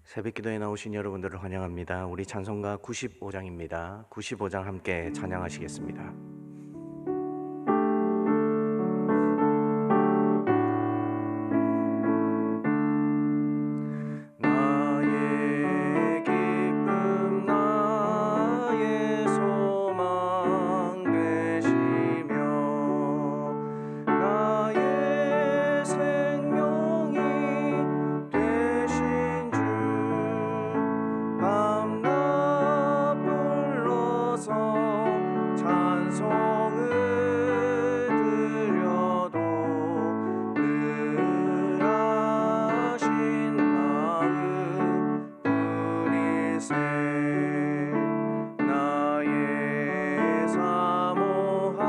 새벽기도에 나오신 여러분들을 환영합니다. 우리 찬송가 95장입니다. 95장 함께 찬양하시겠습니다. 나의 기쁨 나의 소망 되시며 나의 생명이 되신 주 밤낮 불러서 찬송을 드려도 늘 하신 마음 뿐일세. 나의 사모하는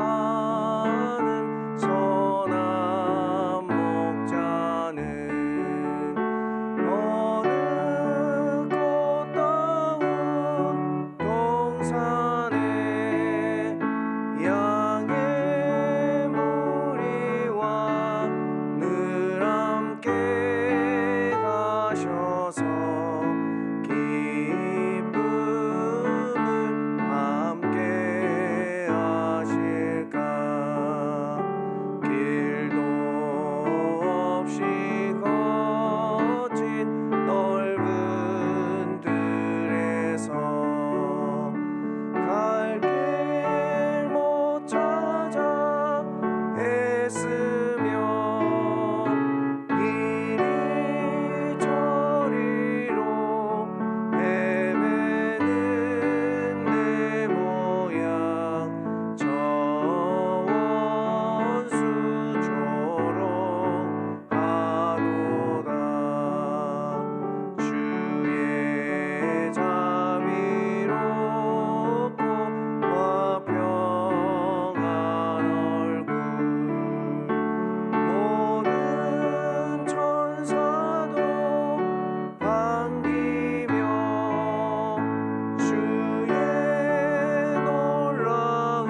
선한 목자는 어느 꽃다운 동산에 양의 무리와 늘 함께 가셔서 기쁨을 함께 하실까. 길도 없이 거친 넓은 들에서 갈 길 못 찾아 애쓰며 이리 저리로 헤매는 내 모양 저 원수처럼 하도다. 주의 자비롭고 와 평안 얼굴 모든 천사도 반기며 주의 놀라운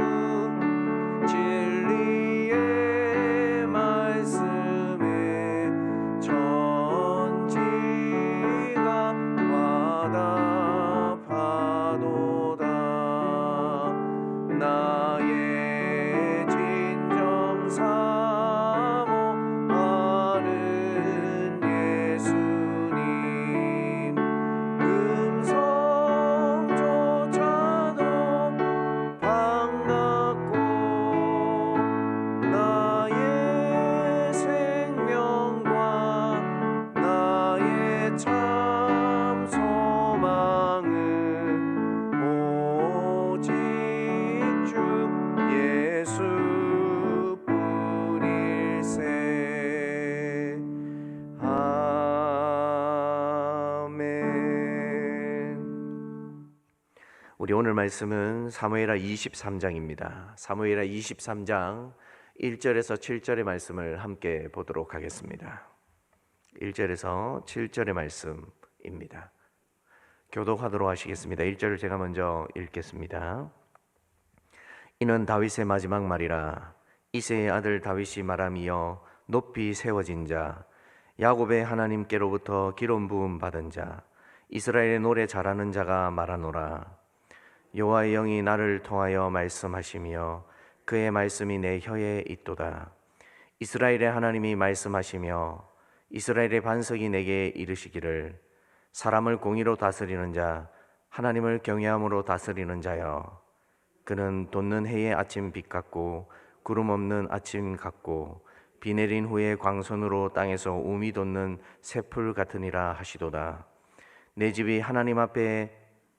진리의 말씀에 천지가 화답하도다. 나의 진정 사모하는 예수님 음성조차도 반갑고 나의 생명과 나의 참 소망은 오직 주 예수뿐일세. 아멘. 우리 오늘 말씀은 사무엘하 23장입니다. 사무엘하 23장 1절에서 7절의 말씀을 함께 보도록 하겠습니다. 1절에서 7절의 말씀입니다. 교독하도록 하시겠습니다. 1절을 제가 먼저 읽겠습니다. 이는 다윗의 마지막 말이라. 이새의 아들 다윗이 말하미여 높이 세워진 자, 야곱의 하나님께로부터 기름 부음 받은 자, 이스라엘의 노래 잘하는 자가 말하노라. 여호와의 영이 나를 통하여 말씀하시며 그의 말씀이 내 혀에 있도다. 이스라엘의 하나님이 말씀하시며 이스라엘의 반석이 내게 이르시기를 사람을 공의로 다스리는 자, 하나님을 경외함으로 다스리는 자여. 그는 돋는 해의 아침 빛 같고 구름 없는 아침 같고 비 내린 후에 광선으로 땅에서 우미 돋는 새풀 같으니라 하시도다. 내 집이 하나님 앞에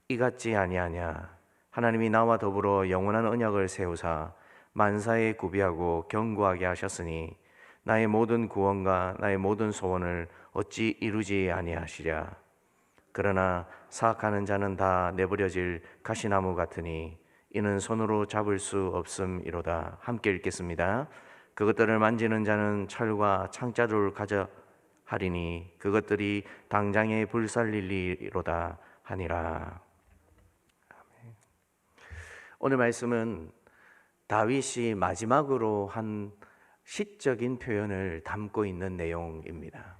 이같지 아니하냐. 하나님이 나와 더불어 영원한 언약을 세우사 만사에 구비하고 견고하게 하셨으니 나의 모든 구원과 나의 모든 소원을 어찌 이루지 아니하시랴. 그러나 사악하는 자는 다 내버려질 가시나무 같으니 이는 손으로 잡을 수 없음이로다. 함께 읽겠습니다. 그것들을 만지는 자는 철과 창자를 가져하리니 그것들이 당장에 불살리리로다 하니라. 아멘. 오늘 말씀은 다윗이 마지막으로 한 시적인 표현을 담고 있는 내용입니다.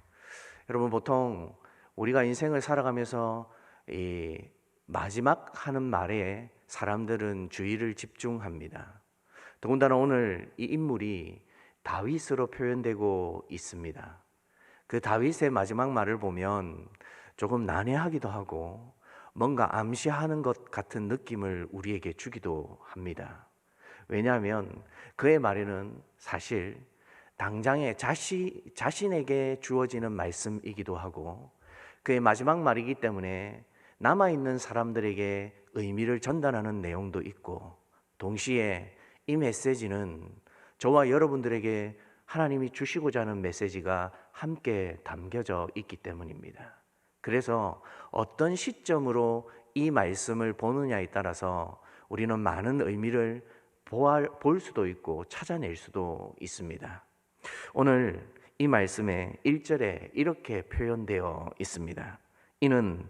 여러분, 보통 우리가 인생을 살아가면서 이 마지막 하는 말에 사람들은 주의를 집중합니다. 더군다나 오늘 이 인물이 다윗으로 표현되고 있습니다. 그 다윗의 마지막 말을 보면 조금 난해하기도 하고 뭔가 암시하는 것 같은 느낌을 우리에게 주기도 합니다. 왜냐하면 그의 말에는 사실 당장에 자신에게 주어지는 말씀이기도 하고 그의 마지막 말이기 때문에 남아있는 사람들에게 의미를 전달하는 내용도 있고, 동시에 이 메시지는 저와 여러분들에게 하나님이 주시고자 하는 메시지가 함께 담겨져 있기 때문입니다. 그래서 어떤 시점으로 이 말씀을 보느냐에 따라서 우리는 많은 의미를 볼 수도 있고 찾아낼 수도 있습니다. 오늘 이 말씀의 1절에 이렇게 표현되어 있습니다. 이는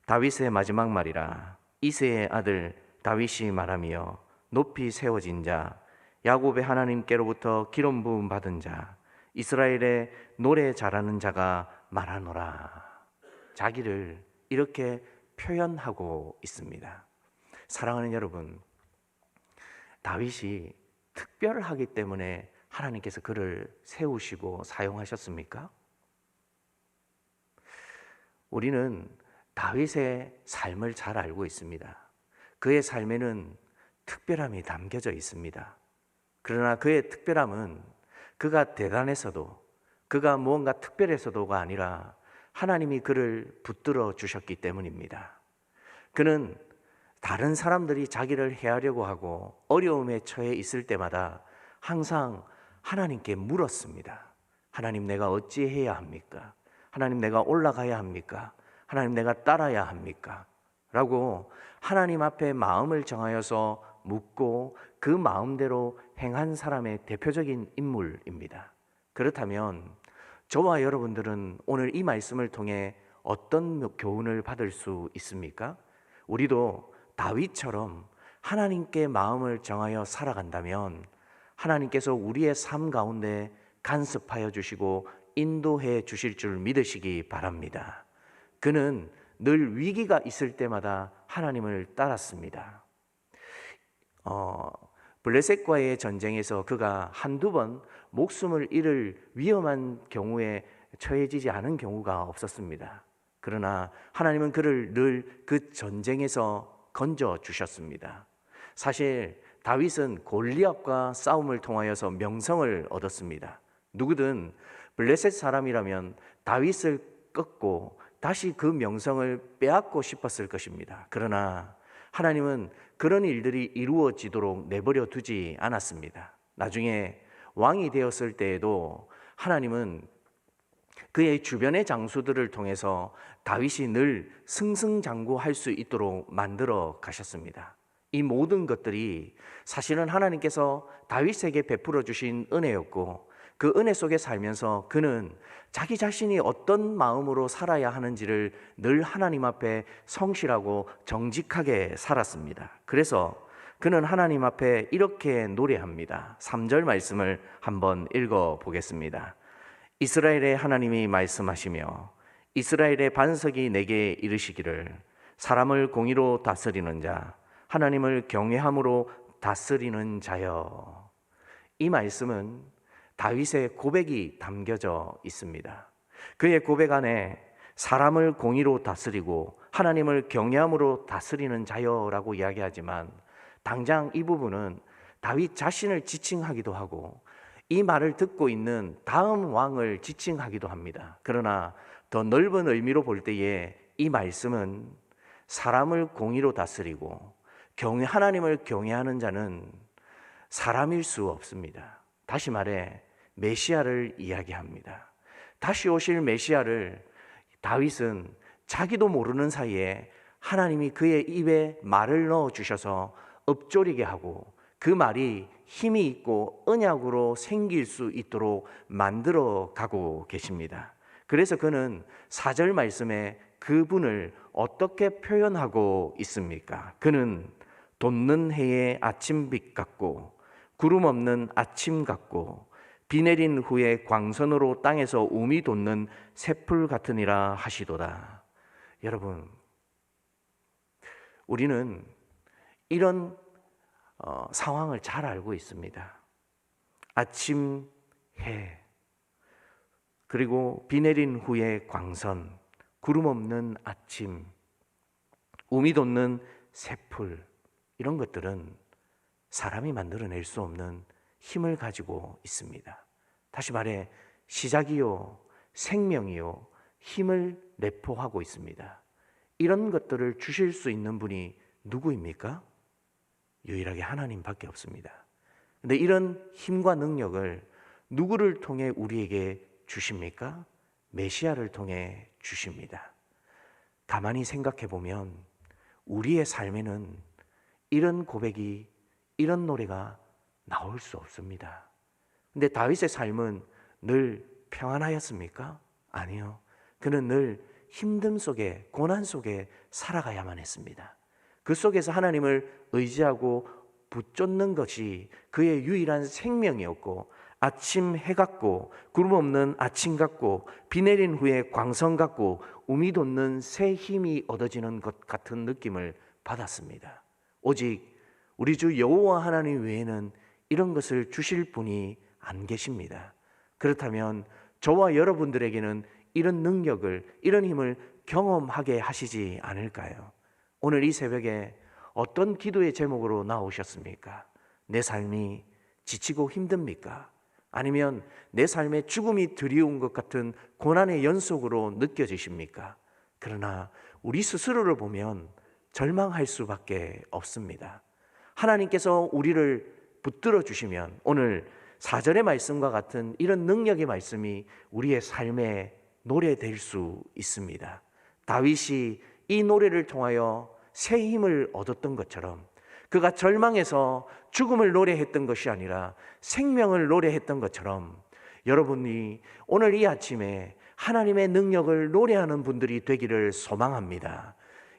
다윗의 마지막 말이라. 이새의 아들 다윗이 말하며 높이 세워진 자, 야곱의 하나님께로부터 기름 부음 받은 자, 이스라엘의 노래 잘하는 자가 말하노라. 자기를 이렇게 표현하고 있습니다. 사랑하는 여러분, 다윗이 특별하기 때문에 하나님께서 그를 세우시고 사용하셨습니까? 우리는 다윗의 삶을 잘 알고 있습니다. 그의 삶에는 특별함이 담겨져 있습니다. 그러나 그의 특별함은 그가 대단해서도, 그가 무언가 특별해서도가 아니라 하나님이 그를 붙들어 주셨기 때문입니다. 그는 다른 사람들이 자기를 해하려고 하고 어려움에 처해 있을 때마다 항상 하나님께 물었습니다. 하나님, 내가 어찌해야 합니까? 하나님, 내가 올라가야 합니까? 하나님, 내가 따라야 합니까? 라고 하나님 앞에 마음을 정하여서 묻고 그 마음대로 행한 사람의 대표적인 인물입니다. 그렇다면 저와 여러분들은 오늘 이 말씀을 통해 어떤 교훈을 받을 수 있습니까? 우리도 다윗처럼 하나님께 마음을 정하여 살아간다면 하나님께서 우리의 삶 가운데 간섭하여 주시고 인도해 주실 줄 믿으시기 바랍니다. 그는 늘 위기가 있을 때마다 하나님을 따랐습니다. 블레셋과의 전쟁에서 그가 한두 번 목숨을 잃을 위험한 경우에 처해지지 않은 경우가 없었습니다. 그러나 하나님은 그를 늘 그 전쟁에서 건져 주셨습니다. 사실 다윗은 골리앗과 싸움을 통하여서 명성을 얻었습니다. 누구든 블레셋 사람이라면 다윗을 꺾고 다시 그 명성을 빼앗고 싶었을 것입니다. 그러나 하나님은 그런 일들이 이루어지도록 내버려 두지 않았습니다. 나중에 왕이 되었을 때에도 하나님은 그의 주변의 장수들을 통해서 다윗이 늘 승승장구할 수 있도록 만들어 가셨습니다. 이 모든 것들이 사실은 하나님께서 다윗에게 베풀어 주신 은혜였고, 그 은혜 속에 살면서 그는 자기 자신이 어떤 마음으로 살아야 하는지를 늘 하나님 앞에 성실하고 정직하게 살았습니다. 그래서 그는 하나님 앞에 이렇게 노래합니다. 3절 말씀을 한번 읽어 보겠습니다. 이스라엘의 하나님이 말씀하시며 이스라엘의 반석이 내게 이르시기를 사람을 공의로 다스리는 자, 하나님을 경외함으로 다스리는 자여. 이 말씀은 다윗의 고백이 담겨져 있습니다. 그의 고백 안에 사람을 공의로 다스리고 하나님을 경외함으로 다스리는 자여라고 이야기하지만 당장 이 부분은 다윗 자신을 지칭하기도 하고 이 말을 듣고 있는 다음 왕을 지칭하기도 합니다. 그러나 더 넓은 의미로 볼 때에 이 말씀은 사람을 공의로 다스리고 하나님을 경외하는 자는 사람일 수 없습니다. 다시 말해 메시아를 이야기합니다. 다시 오실 메시아를 다윗은 자기도 모르는 사이에 하나님이 그의 입에 말을 넣어주셔서 읊조리게 하고 그 말이 힘이 있고 언약으로 생길 수 있도록 만들어 가고 계십니다. 그래서 그는 4절 말씀에 그분을 어떻게 표현하고 있습니까? 그는 돋는 해의 아침빛 같고 구름 없는 아침 같고 비 내린 후에 광선으로 땅에서 움이 돋는 새풀 같으니라 하시도다. 여러분, 우리는 이런 상황을 잘 알고 있습니다. 아침 해, 그리고 비 내린 후에 광선, 구름 없는 아침, 움이 돋는 새풀, 이런 것들은 사람이 만들어낼 수 없는 힘을 가지고 있습니다. 다시 말해 시작이요, 생명이요, 힘을 내포하고 있습니다. 이런 것들을 주실 수 있는 분이 누구입니까? 유일하게 하나님밖에 없습니다. 근데 이런 힘과 능력을 누구를 통해 우리에게 주십니까? 메시아를 통해 주십니다. 가만히 생각해 보면 우리의 삶에는 이런 고백이, 이런 노래가 나올 수 없습니다. 근데 다윗의 삶은 늘 평안하였습니까? 아니요. 그는 늘 힘듦 속에, 고난 속에 살아가야만 했습니다. 그 속에서 하나님을 의지하고 붙잡는 것이 그의 유일한 생명이었고, 아침 해 같고 구름 없는 아침 같고 비 내린 후에 광선 같고 움이 돋는 새 힘이 얻어지는 것 같은 느낌을 받았습니다. 오직 우리 주 여호와 하나님 외에는 이런 것을 주실 분이 안 계십니다. 그렇다면 저와 여러분들에게는 이런 능력을, 이런 힘을 경험하게 하시지 않을까요? 오늘 이 새벽에 어떤 기도의 제목으로 나오셨습니까? 내 삶이 지치고 힘듭니까? 아니면 내 삶에 죽음이 드리운 것 같은 고난의 연속으로 느껴지십니까? 그러나 우리 스스로를 보면 절망할 수밖에 없습니다. 하나님께서 우리를 붙들어 주시면 오늘 4절의 말씀과 같은 이런 능력의 말씀이 우리의 삶의 노래 될 수 있습니다. 다윗이 이 노래를 통하여 새 힘을 얻었던 것처럼, 그가 절망해서 죽음을 노래했던 것이 아니라 생명을 노래했던 것처럼, 여러분이 오늘 이 아침에 하나님의 능력을 노래하는 분들이 되기를 소망합니다.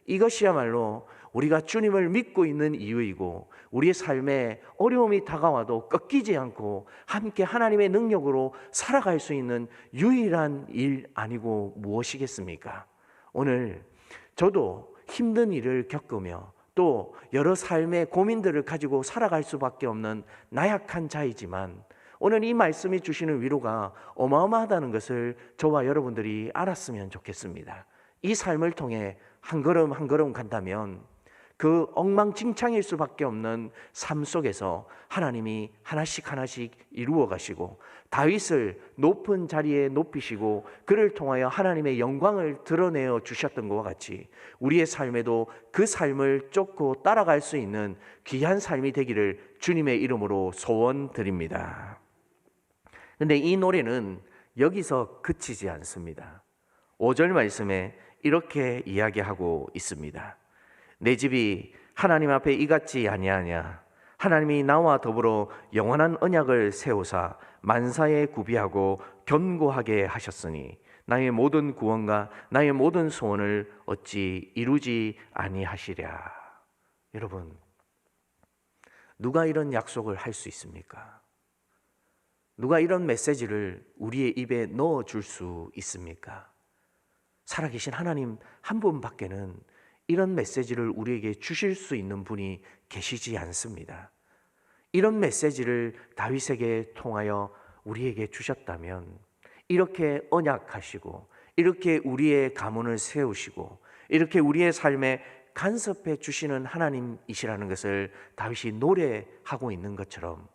이것이야말로 우리가 주님을 믿고 있는 이유이고, 우리의 삶에 어려움이 다가와도 꺾이지 않고 함께 하나님의 능력으로 살아갈 수 있는 유일한 일 아니고 무엇이겠습니까? 오늘 저도 힘든 일을 겪으며 또 여러 삶의 고민들을 가지고 살아갈 수밖에 없는 나약한 자이지만, 오늘 이 말씀이 주시는 위로가 어마어마하다는 것을 저와 여러분들이 알았으면 좋겠습니다. 이 삶을 통해 한 걸음 한 걸음 간다면 그 엉망진창일 수밖에 없는 삶 속에서 하나님이 하나씩 하나씩 이루어 가시고, 다윗을 높은 자리에 높이시고 그를 통하여 하나님의 영광을 드러내어 주셨던 것과 같이 우리의 삶에도 그 삶을 쫓고 따라갈 수 있는 귀한 삶이 되기를 주님의 이름으로 소원드립니다. 그런데 이 노래는 여기서 그치지 않습니다. 5절 말씀에 이렇게 이야기하고 있습니다. 내 집이 하나님 앞에 이같지 아니하냐. 하나님이 나와 더불어 영원한 언약을 세우사 만사에 구비하고 견고하게 하셨으니 나의 모든 구원과 나의 모든 소원을 어찌 이루지 아니하시랴. 여러분, 누가 이런 약속을 할 수 있습니까? 누가 이런 메시지를 우리의 입에 넣어줄 수 있습니까? 살아계신 하나님 한 분밖에는 이런 메시지를 우리에게 주실 수 있는 분이 계시지 않습니다. 이런 메시지를 다윗에게 통하여 우리에게 주셨다면, 이렇게 언약하시고 이렇게 우리의 가문을 세우시고 이렇게 우리의 삶에 간섭해 주시는 하나님이시라는 것을 다윗이 노래하고 있는 것처럼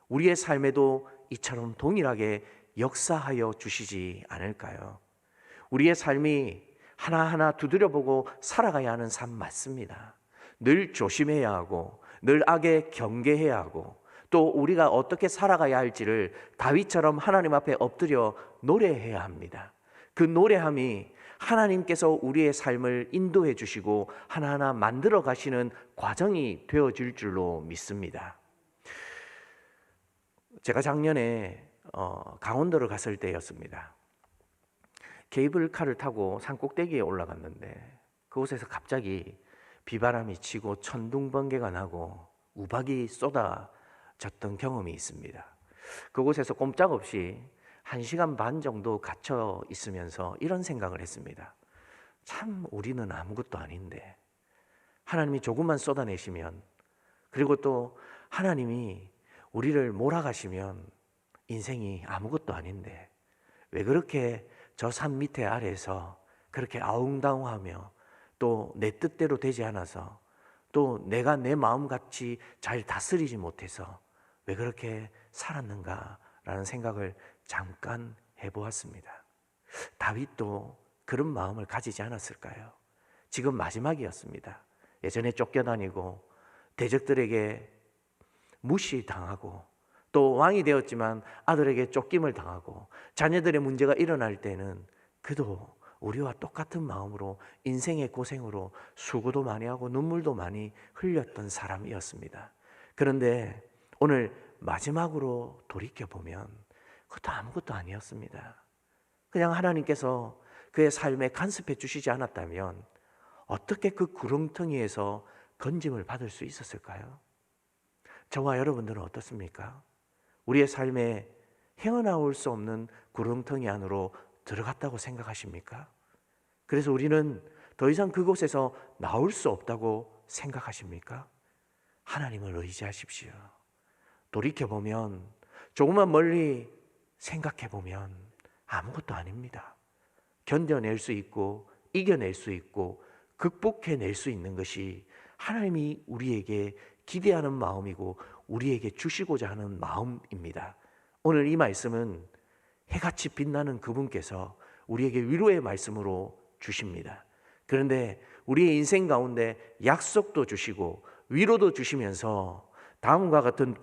우리의 삶에도 이처럼 동일하게 역사하여 주시지 않을까요? 우리의 삶이 하나하나 두드려보고 살아가야 하는 삶 맞습니다. 늘 조심해야 하고 늘 악에 경계해야 하고 또 우리가 어떻게 살아가야 할지를 다윗처럼 하나님 앞에 엎드려 노래해야 합니다. 그 노래함이 하나님께서 우리의 삶을 인도해 주시고 하나하나 만들어 가시는 과정이 되어질 줄로 믿습니다. 제가 작년에 강원도를 갔을 때였습니다. 케이블카를 타고 산 꼭대기에 올라갔는데 그곳에서 갑자기 비바람이 치고 천둥번개가 나고 우박이 쏟아졌던 경험이 있습니다. 그곳에서 꼼짝없이 1시간 반 정도 갇혀 있으면서 이런 생각을 했습니다. 참 우리는 아무것도 아닌데 하나님이 조금만 쏟아내시면, 그리고 또 하나님이 우리를 몰아가시면 인생이 아무것도 아닌데 왜 그렇게 저 산 밑에 아래에서 그렇게 아웅다웅하며 또 내 뜻대로 되지 않아서 또 내가 내 마음같이 잘 다스리지 못해서 왜 그렇게 살았는가라는 생각을 잠깐 해보았습니다. 다윗도 그런 마음을 가지지 않았을까요? 지금 마지막이었습니다. 예전에 쫓겨다니고 대적들에게 무시당하고 또 왕이 되었지만 아들에게 쫓김을 당하고 자녀들의 문제가 일어날 때는 그도 우리와 똑같은 마음으로 인생의 고생으로 수고도 많이 하고 눈물도 많이 흘렸던 사람이었습니다. 그런데 오늘 마지막으로 돌이켜보면 그것도 아무것도 아니었습니다. 그냥 하나님께서 그의 삶에 간섭해 주시지 않았다면 어떻게 그 구렁텅이에서 건짐을 받을 수 있었을까요? 저와 여러분들은 어떻습니까? 우리의 삶에 헤어나올 수 없는 구렁텅이 안으로 들어갔다고 생각하십니까? 그래서 우리는 더 이상 그곳에서 나올 수 없다고 생각하십니까? 하나님을 의지하십시오. 돌이켜보면, 조금만 멀리 생각해보면 아무것도 아닙니다. 견뎌낼 수 있고 이겨낼 수 있고 극복해낼 수 있는 것이 하나님이 우리에게 기대하는 마음이고 우리에게 주시고자 하는 마음입니다. 오늘 이 말씀은 해같이 빛나는 그분께서 우리에게 위로의 말씀으로 주십니다. 그런데 우리의 인생 가운데 약속도 주시고 위로도 주시면서 다음과 같은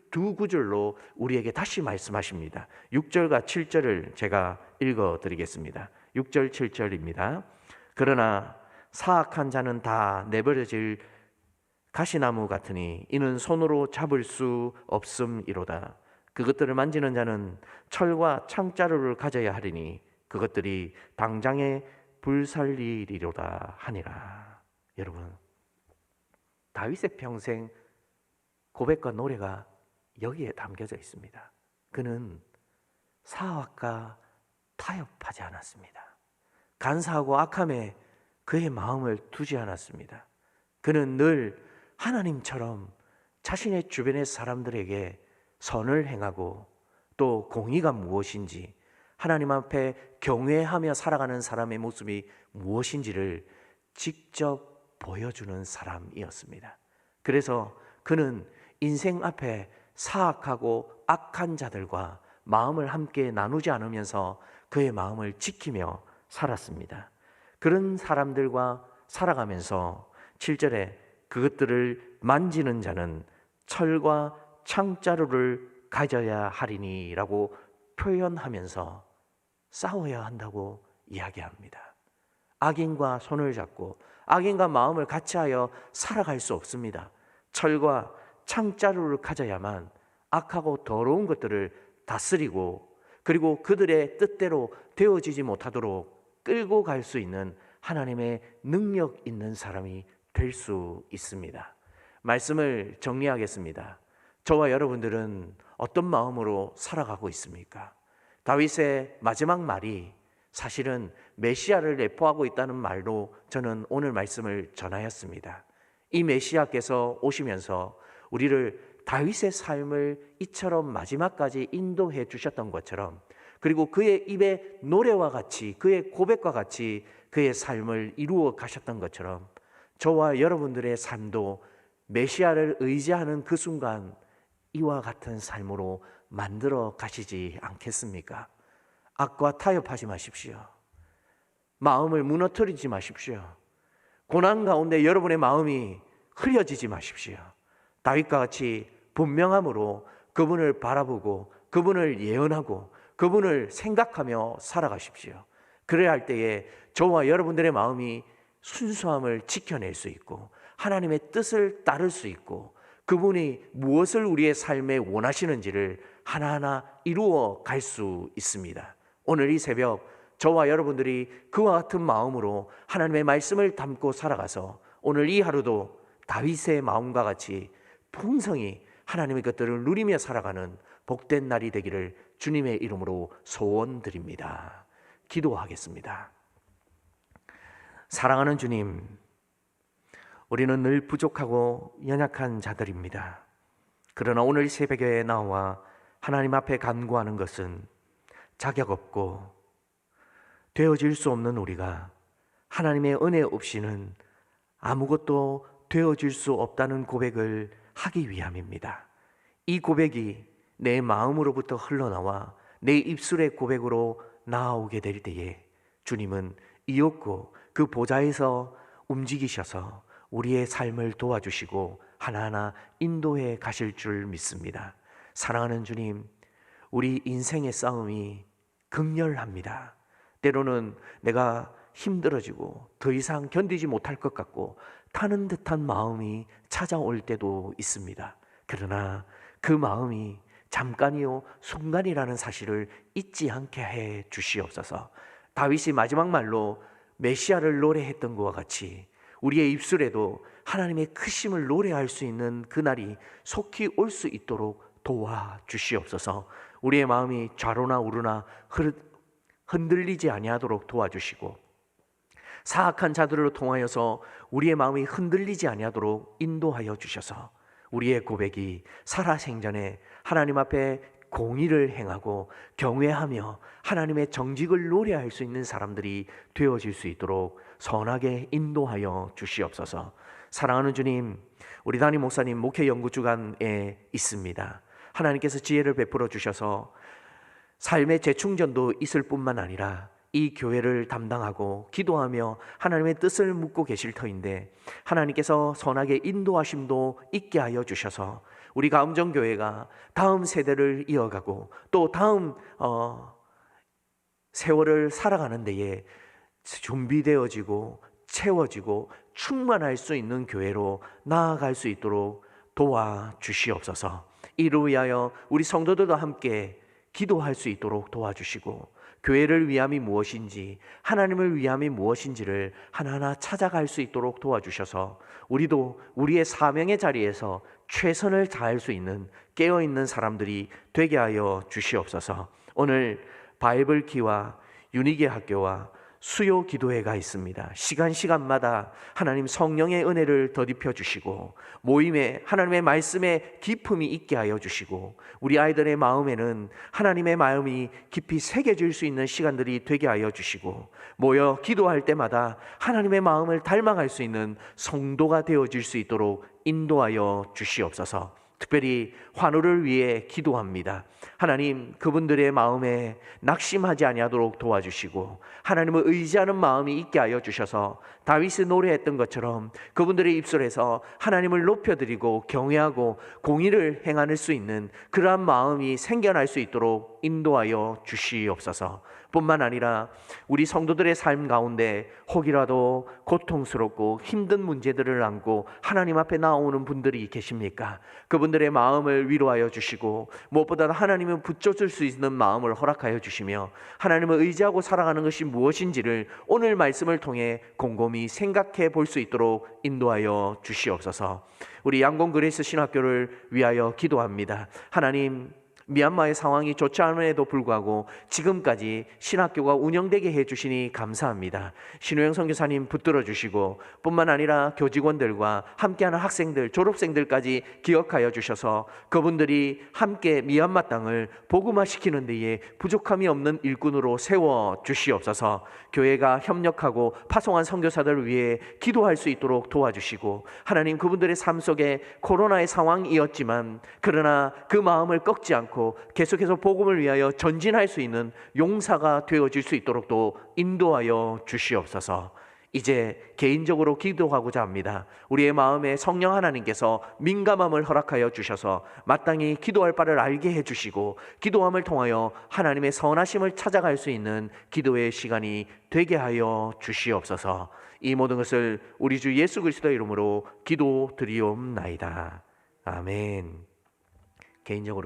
두 구절로 우리에게 다시 말씀하십니다. 6절과 7절을 제가 읽어드리겠습니다. 6절 7절입니다. 그러나 사악한 자는 다 내버려질 가시나무 같으니 이는 손으로 잡을 수 없음이로다. 그것들을 만지는 자는 철과 창자루를 가져야 하리니 그것들이 당장에 불살리리로다 하니라. 여러분, 다윗의 평생 고백과 노래가 여기에 담겨져 있습니다. 그는 사악과 타협하지 않았습니다. 간사하고 악함에 그의 마음을 두지 않았습니다. 그는 늘 하나님처럼 자신의 주변의 사람들에게 선을 행하고 또 공의가 무엇인지, 하나님 앞에 경외하며 살아가는 사람의 모습이 무엇인지를 직접 보여주는 사람이었습니다. 그래서 그는 인생 앞에 사악하고 악한 자들과 마음을 함께 나누지 않으면서 그의 마음을 지키며 살았습니다. 그런 사람들과 살아가면서 7절에 그것들을 만지는 자는 철과 창자루를 가져야 하리니 라고 표현하면서 싸워야 한다고 이야기합니다. 악인과 손을 잡고 악인과 마음을 같이하여 살아갈 수 없습니다. 철과 창자루를 가져야만 악하고 더러운 것들을 다스리고 그리고 그들의 뜻대로 되어지지 못하도록 끌고 갈 수 있는 하나님의 능력 있는 사람이 될 수 있습니다. 말씀을 정리하겠습니다. 저와 여러분들은 어떤 마음으로 살아가고 있습니까? 다윗의 마지막 말이 사실은 메시아를 내포하고 있다는 말로 저는 오늘 말씀을 전하였습니다. 이 메시아께서 오시면서 우리를 다윗의 삶을 이처럼 마지막까지 인도해 주셨던 것처럼, 그리고 그의 입의 노래와 같이 그의 고백과 같이 그의 삶을 이루어 가셨던 것처럼 저와 여러분들의 삶도 메시아를 의지하는 그 순간 이와 같은 삶으로 만들어 가시지 않겠습니까? 악과 타협하지 마십시오. 마음을 무너뜨리지 마십시오. 고난 가운데 여러분의 마음이 흐려지지 마십시오. 다윗과 같이 분명함으로 그분을 바라보고 그분을 예언하고 그분을 생각하며 살아가십시오. 그래야 할 때에 저와 여러분들의 마음이 순수함을 지켜낼 수 있고 하나님의 뜻을 따를 수 있고 그분이 무엇을 우리의 삶에 원하시는지를 하나하나 이루어 갈 수 있습니다. 오늘 이 새벽 저와 여러분들이 그와 같은 마음으로 하나님의 말씀을 담고 살아가서 오늘 이 하루도 다윗의 마음과 같이 풍성히 하나님의 것들을 누리며 살아가는 복된 날이 되기를 주님의 이름으로 소원드립니다. 기도하겠습니다. 사랑하는 주님, 우리는 늘 부족하고 연약한 자들입니다. 그러나 오늘 새벽에 나와 하나님 앞에 간구하는 것은 자격 없고 되어질 수 없는 우리가 하나님의 은혜 없이는 아무것도 되어질 수 없다는 고백을 하기 위함입니다. 이 고백이 내 마음으로부터 흘러나와 내 입술의 고백으로 나오게 될 때에 주님은 이윽고 그 보좌에서 움직이셔서 우리의 삶을 도와주시고 하나하나 인도해 가실 줄 믿습니다. 사랑하는 주님, 우리 인생의 싸움이 극렬합니다. 때로는 내가 힘들어지고 더 이상 견디지 못할 것 같고 타는 듯한 마음이 찾아올 때도 있습니다. 그러나 그 마음이 잠깐이요 순간이라는 사실을 잊지 않게 해 주시옵소서. 다윗이 마지막 말로 메시아를 노래했던 것과 같이 우리의 입술에도 하나님의 크심을 노래할 수 있는 그날이 속히 올 수 있도록 도와주시옵소서. 우리의 마음이 좌로나 우로나 흔들리지 아니하도록 도와주시고 사악한 자들을 통하여서 우리의 마음이 흔들리지 아니하도록 인도하여 주셔서 우리의 고백이 살아생전에 하나님 앞에 공의를 행하고 경외하며 하나님의 정직을 노래할 수 있는 사람들이 되어질 수 있도록 선하게 인도하여 주시옵소서. 사랑하는 주님, 우리 담임 목사님 목회 연구 주간에 있습니다. 하나님께서 지혜를 베풀어 주셔서 삶의 재충전도 있을 뿐만 아니라 이 교회를 담당하고 기도하며 하나님의 뜻을 묻고 계실 터인데 하나님께서 선하게 인도하심도 있게 하여 주셔서 우리 가음정교회가 다음 세대를 이어가고 또 다음 세월을 살아가는 데에 준비되어지고 채워지고 충만할 수 있는 교회로 나아갈 수 있도록 도와주시옵소서. 이를 위하여 우리 성도들도 함께 기도할 수 있도록 도와주시고 교회를 위함이 무엇인지 하나님을 위함이 무엇인지를 하나하나 찾아갈 수 있도록 도와주셔서 우리도 우리의 사명의 자리에서 최선을 다할 수 있는 깨어있는 사람들이 되게 하여 주시옵소서. 오늘 바이블키와 유니게 학교와 수요 기도회가 있습니다. 시간마다 하나님 성령의 은혜를 덧입혀 주시고 모임에 하나님의 말씀에 기품이 있게 하여 주시고 우리 아이들의 마음에는 하나님의 마음이 깊이 새겨질 수 있는 시간들이 되게 하여 주시고 모여 기도할 때마다 하나님의 마음을 닮아갈 수 있는 성도가 되어질 수 있도록 인도하여 주시옵소서. 특별히 환우를 위해 기도합니다. 하나님, 그분들의 마음에 낙심하지 아니하도록 도와주시고 하나님을 의지하는 마음이 있게 하여 주셔서 다윗이 노래했던 것처럼 그분들의 입술에서 하나님을 높여드리고 경외하고 공의를 행할 수 있는 그러한 마음이 생겨날 수 있도록 인도하여 주시옵소서. 뿐만 아니라 우리 성도들의 삶 가운데 혹이라도 고통스럽고 힘든 문제들을 안고 하나님 앞에 나오는 분들이 계십니까? 그분들의 마음을 위로하여 주시고 무엇보다 하나님을 붙잡을 수 있는 마음을 허락하여 주시며 하나님을 의지하고 살아가는 것이 무엇인지를 오늘 말씀을 통해 곰곰이 생각해 볼 수 있도록 인도하여 주시옵소서. 우리 양곤 그레이스 신학교를 위하여 기도합니다. 하나님, 미얀마의 상황이 좋지 않음에도 불구하고 지금까지 신학교가 운영되게 해주시니 감사합니다. 신우영 선교사님 붙들어 주시고 뿐만 아니라 교직원들과 함께하는 학생들, 졸업생들까지 기억하여 주셔서 그분들이 함께 미얀마 땅을 복음화시키는 데에 부족함이 없는 일꾼으로 세워 주시옵소서. 교회가 협력하고 파송한 선교사들을 위해 기도할 수 있도록 도와주시고 하나님, 그분들의 삶 속에 코로나의 상황이었지만 그러나 그 마음을 꺾지 않고 계속해서 복음을 위하여 전진할 수 있는 용사가 되어질 수 있도록 또 인도하여 주시옵소서. 이제 개인적으로 기도하고자 합니다. 우리의 마음에 성령 하나님께서 민감함을 허락하여 주셔서 마땅히 기도할 바를 알게 해주시고 기도함을 통하여 하나님의 선하심을 찾아갈 수 있는 기도의 시간이 되게 하여 주시옵소서. 이 모든 것을 우리 주 예수 그리스도의 이름으로 기도드리옵나이다. 아멘. 개인적으로